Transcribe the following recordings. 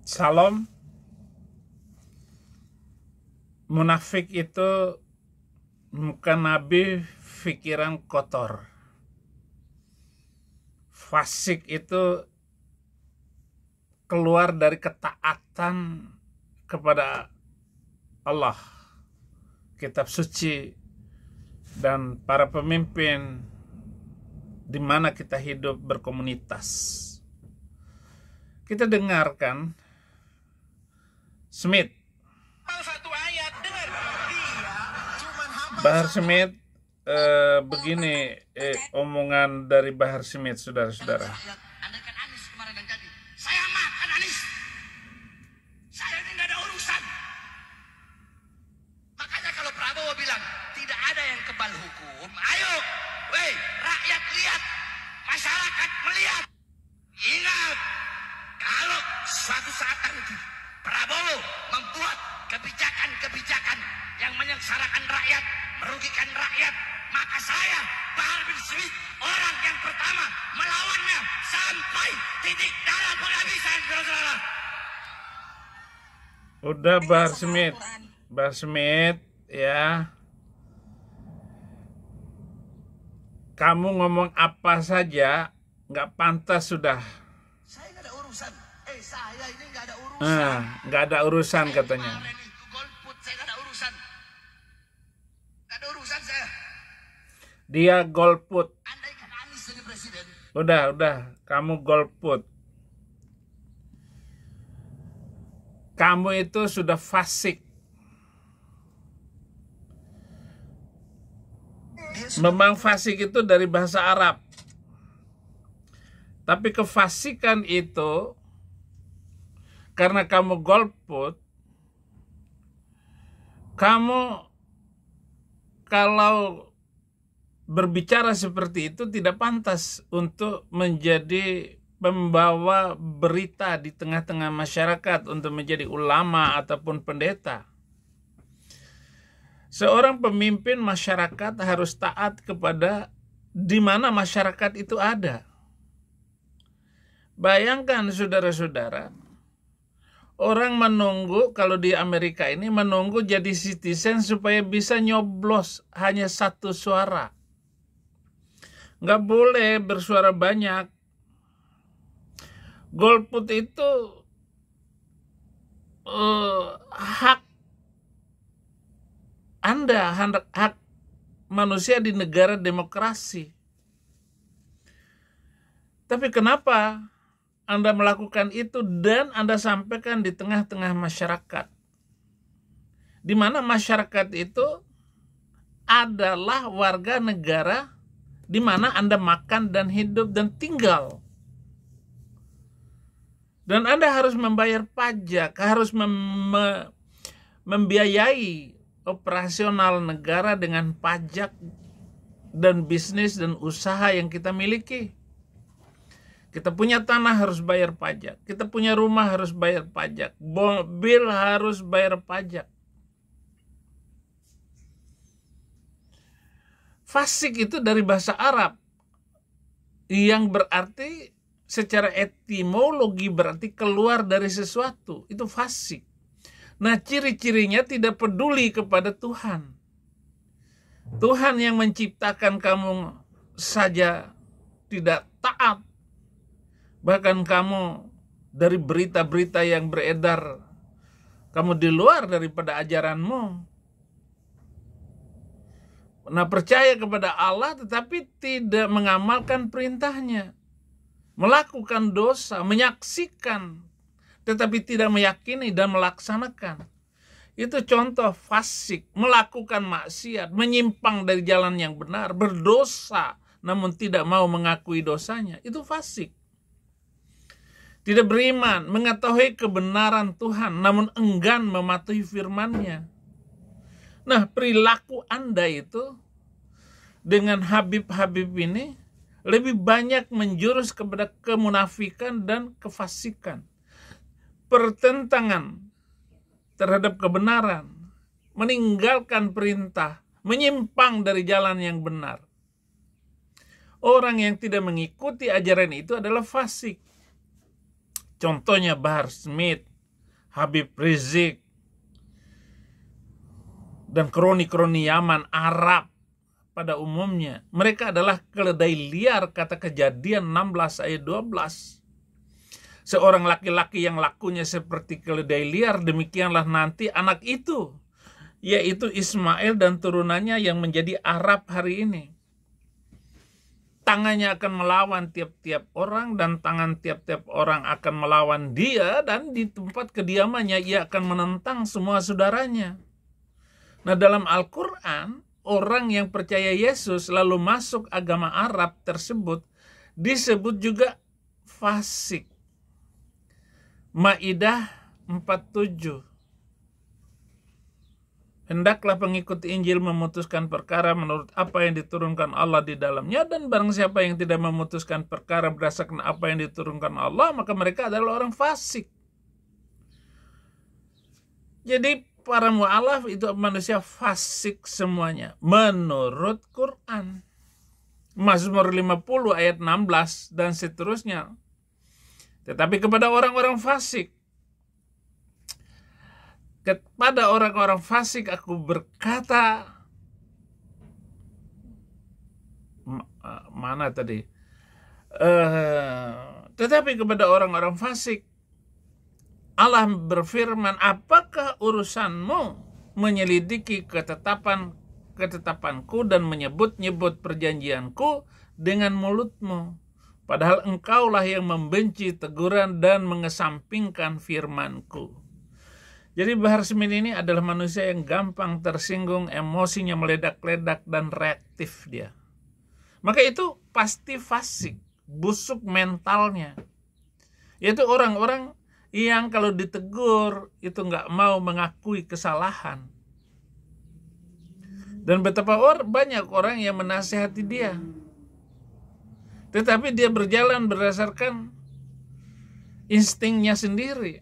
Salam. Munafik itu muka nabi, pikiran kotor. Fasik itu keluar dari ketaatan kepada Allah, kitab suci, dan para pemimpin di mana kita hidup berkomunitas. Kita dengarkan Smith. Satu ayat, dengar. Bahar Smith begini omongan dari Bahar Smith, saudara-saudara. Anda kan Anies kemarin yang jadi. Saya makan Anies. Saya ini nggak ada urusan. Makanya kalau Prabowo bilang tidak ada yang kebal hukum, ayo, weh, rakyat lihat, masyarakat melihat. Ingat, kalau suatu saat nanti Prabowo membuat kebijakan-kebijakan yang menyengsarakan rakyat, merugikan rakyat, maka saya, Bahar bin Smith, orang yang pertama melawannya sampai titik darah penghabisan, saudara-saudara. Udah Bahar Smith ya. Kamu ngomong apa saja nggak pantas sudah. Saya nggak ada urusan. Saya ini nggak ada urusan. Nggak ada urusan katanya. Kemarin itu golput, saya nggak ada urusan. Nggak ada urusan saya. Dia golput. Andai kan Anies jadi presiden. Udah, kamu golput. Kamu itu sudah fasik. Memang fasik itu dari bahasa Arab. Tapi kefasikan itu karena kamu golput, kamu kalau berbicara seperti itu tidak pantas untuk menjadi pembawa berita di tengah-tengah masyarakat, untuk menjadi ulama ataupun pendeta. Seorang pemimpin masyarakat harus taat kepada di mana masyarakat itu ada. Bayangkan saudara-saudara, orang menunggu, kalau di Amerika ini menunggu jadi citizen supaya bisa nyoblos hanya satu suara. Nggak boleh bersuara banyak. Golput itu hak Anda, hak manusia di negara demokrasi. Tapi kenapa Anda melakukan itu dan Anda sampaikan di tengah-tengah masyarakat? Di mana masyarakat itu adalah warga negara di mana Anda makan dan hidup dan tinggal. Dan Anda harus membayar pajak, harus membiayai operasional negara dengan pajak dan bisnis dan usaha yang kita miliki. Kita punya tanah harus bayar pajak, kita punya rumah harus bayar pajak, mobil harus bayar pajak. Fasik itu dari bahasa Arab yang berarti secara etimologi berarti keluar dari sesuatu. Itu fasik. Nah, ciri-cirinya tidak peduli kepada Tuhan. Tuhan yang menciptakan kamu saja tidak taat. Bahkan kamu dari berita-berita yang beredar, kamu di luar daripada ajaranmu. Nah, percaya kepada Allah tetapi tidak mengamalkan perintahnya. Melakukan dosa, menyaksikan, tetapi tidak meyakini dan melaksanakan. Itu contoh fasik, melakukan maksiat, menyimpang dari jalan yang benar, berdosa, namun tidak mau mengakui dosanya. Itu fasik. Tidak beriman, mengetahui kebenaran Tuhan, namun enggan mematuhi firman-Nya. Nah, perilaku Anda itu dengan Habib-Habib ini lebih banyak menjurus kepada kemunafikan dan kefasikan. Pertentangan terhadap kebenaran, meninggalkan perintah, menyimpang dari jalan yang benar. Orang yang tidak mengikuti ajaran itu adalah fasik. Contohnya Bahar Smith, Habib Rizik, dan kroni-kroni Yaman, Arab pada umumnya. Mereka adalah keledai liar, kata Kejadian 16 ayat 12. Seorang laki-laki yang lakunya seperti keledai liar, demikianlah nanti anak itu, yaitu Ismail dan turunannya yang menjadi Arab hari ini. Tangannya akan melawan tiap-tiap orang, dan tangan tiap-tiap orang akan melawan dia, dan di tempat kediamannya ia akan menentang semua saudaranya. Nah, dalam Al-Quran, orang yang percaya Yesus lalu masuk agama Arab tersebut disebut juga fasik. Maidah 47. Hendaklah pengikut Injil memutuskan perkara menurut apa yang diturunkan Allah di dalamnya, dan barang siapa yang tidak memutuskan perkara berdasarkan apa yang diturunkan Allah, maka mereka adalah orang fasik. Jadi para mu'alaf itu manusia fasik semuanya menurut Quran. Mazmur 50 ayat 16 dan seterusnya. Tetapi kepada orang-orang fasik, kepada orang-orang fasik aku berkata, mana tadi? Tetapi kepada orang-orang fasik, Allah berfirman, apakah urusanmu menyelidiki ketetapanku dan menyebut-nyebut perjanjianku dengan mulutmu? Padahal engkaulah yang membenci teguran dan mengesampingkan firmanku. Jadi Bahar Smith ini adalah manusia yang gampang tersinggung, emosinya meledak-ledak dan reaktif dia. Maka itu pasti fasik, busuk mentalnya. Yaitu orang-orang yang kalau ditegur itu nggak mau mengakui kesalahan. Dan betapa banyak orang yang menasihati dia. Tetapi dia berjalan berdasarkan instingnya sendiri.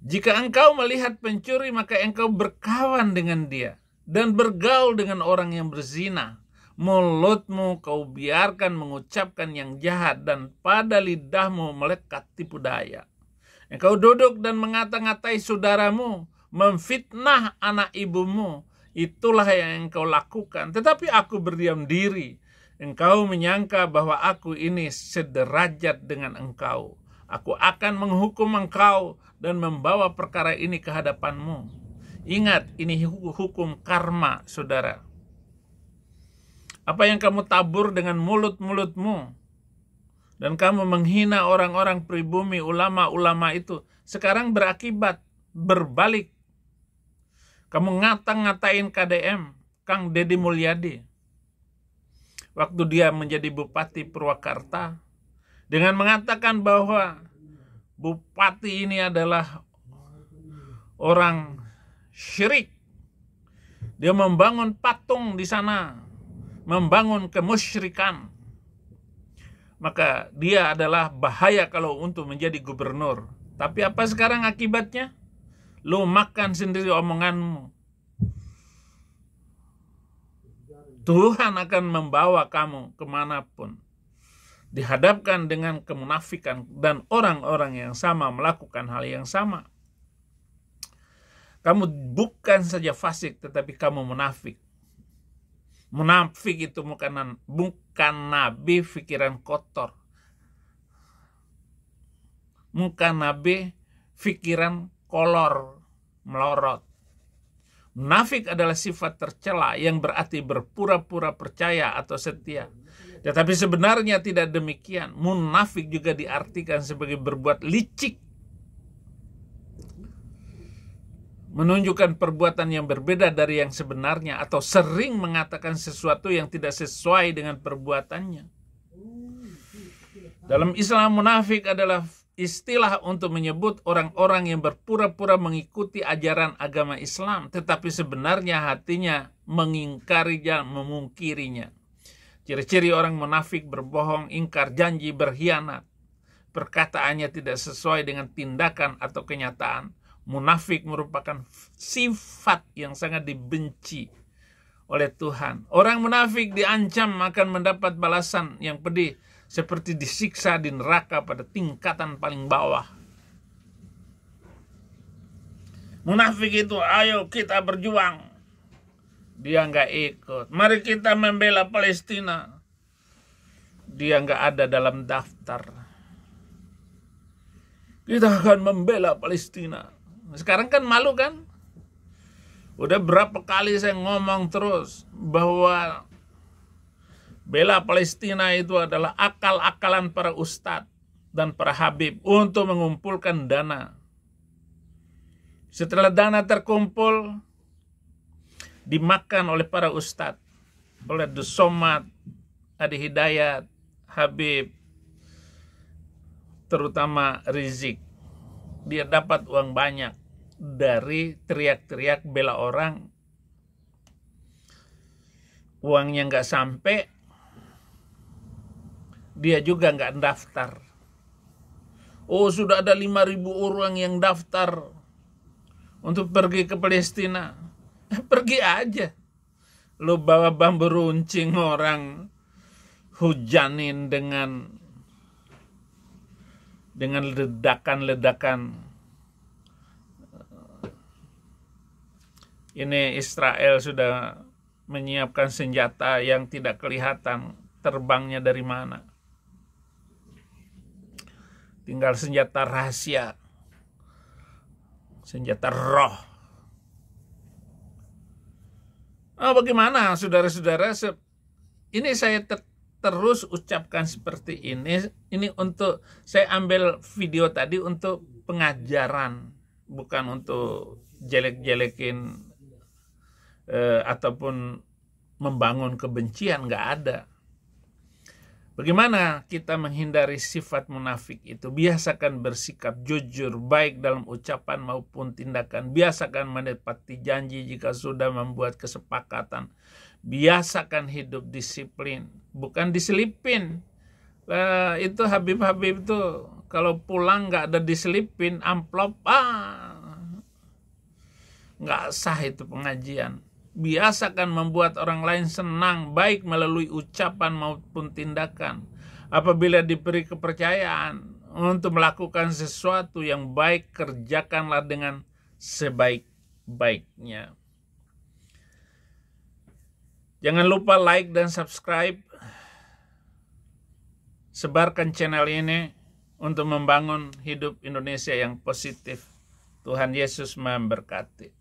Jika engkau melihat pencuri, maka engkau berkawan dengan dia dan bergaul dengan orang yang berzina. Mulutmu kau biarkan mengucapkan yang jahat, dan pada lidahmu melekat tipu daya. Engkau duduk dan mengata-ngatai saudaramu, memfitnah anak ibumu. Itulah yang engkau lakukan. Tetapi aku berdiam diri. Engkau menyangka bahwa aku ini sederajat dengan engkau. Aku akan menghukum engkau dan membawa perkara ini ke hadapanmu. Ingat, ini hukum karma, saudara. Apa yang kamu tabur dengan mulut-mulutmu, dan kamu menghina orang-orang pribumi, ulama-ulama itu, sekarang berakibat, berbalik. Kamu ngata-ngatain KDM, Kang Deddy Mulyadi, waktu dia menjadi Bupati Purwakarta, dengan mengatakan bahwa Bupati ini adalah orang syirik. Dia membangun patung di sana, membangun kemusyrikan. Maka dia adalah bahaya kalau untuk menjadi gubernur. Tapi apa sekarang akibatnya? Lu makan sendiri omonganmu. Tuhan akan membawa kamu kemanapun. Dihadapkan dengan kemunafikan dan orang-orang yang sama melakukan hal yang sama. Kamu bukan saja fasik, tetapi kamu munafik. Munafik itu bukan nabi pikiran kotor. Bukan nabi pikiran kolor, melorot. Munafik adalah sifat tercela yang berarti berpura-pura percaya atau setia. Tetapi sebenarnya tidak demikian. Munafik juga diartikan sebagai berbuat licik, menunjukkan perbuatan yang berbeda dari yang sebenarnya, atau sering mengatakan sesuatu yang tidak sesuai dengan perbuatannya. Dalam Islam, munafik adalah istilah untuk menyebut orang-orang yang berpura-pura mengikuti ajaran agama Islam, tetapi sebenarnya hatinya mengingkarinya, memungkirinya. Ciri-ciri orang munafik: berbohong, ingkar janji, berkhianat. Perkataannya tidak sesuai dengan tindakan atau kenyataan. Munafik merupakan sifat yang sangat dibenci oleh Tuhan. Orang munafik diancam akan mendapat balasan yang pedih, seperti disiksa di neraka pada tingkatan paling bawah. Munafik itu, ayo kita berjuang. Dia nggak ikut. Mari kita membela Palestina. Dia nggak ada dalam daftar. Kita akan membela Palestina. Sekarang kan malu kan? Udah berapa kali saya ngomong terus bahwa bela Palestina itu adalah akal-akalan para ustadz dan para habib untuk mengumpulkan dana. Setelah dana terkumpul, dimakan oleh para ustadz, oleh Dus Somad, Adi Hidayat, Habib, terutama Rizik. Dia dapat uang banyak dari teriak-teriak bela orang. Uangnya nggak sampai, dia juga nggak daftar. Oh, sudah ada 5.000 orang yang daftar untuk pergi ke Palestina. Pergi aja. Lu bawa bambu runcing orang, hujanin dengan ledakan-ledakan. Ini Israel sudah menyiapkan senjata yang tidak kelihatan terbangnya dari mana. Tinggal senjata rahasia, senjata roh. Bagaimana saudara-saudara? Ini saya terus ucapkan seperti ini. Ini untuk saya ambil video tadi untuk pengajaran, bukan untuk jelek-jelekin ataupun membangun kebencian, nggak ada. Bagaimana kita menghindari sifat munafik itu? Biasakan bersikap jujur, baik dalam ucapan maupun tindakan. Biasakan menepati janji jika sudah membuat kesepakatan. Biasakan hidup disiplin, bukan diselipin. Itu Habib-Habib itu kalau pulang nggak ada diselipin amplop, nggak sah itu pengajian. Biasakan membuat orang lain senang, baik melalui ucapan maupun tindakan. Apabila diberi kepercayaan untuk melakukan sesuatu yang baik, kerjakanlah dengan sebaik-baiknya. Jangan lupa like dan subscribe. Sebarkan channel ini untuk membangun hidup Indonesia yang positif. Tuhan Yesus memberkati.